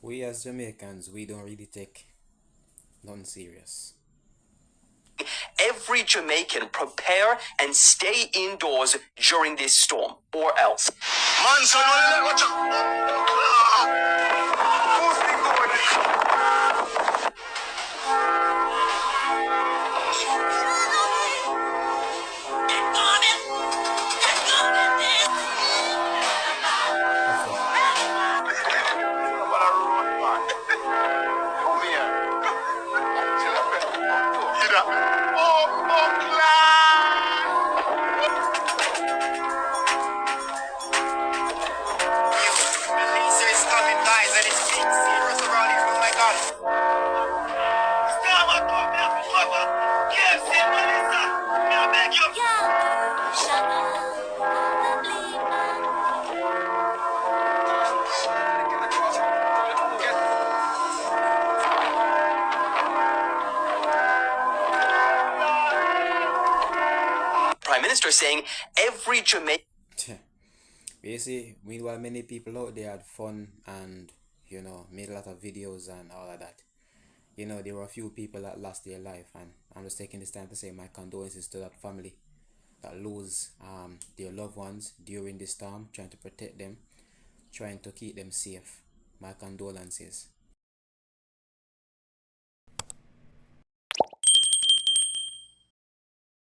We as Jamaicans, we don't really take nothing serious. Every Jamaican prepare and stay indoors during this storm, or else. Man, son, watch Prime Minister saying every Jamaican. You see, meanwhile, many people out there had fun and, made a lot of videos and all of that. There were a few people that lost their life, and I'm just taking this time to say my condolences to that family that lose their loved ones during this storm, trying to protect them, trying to keep them safe. My condolences.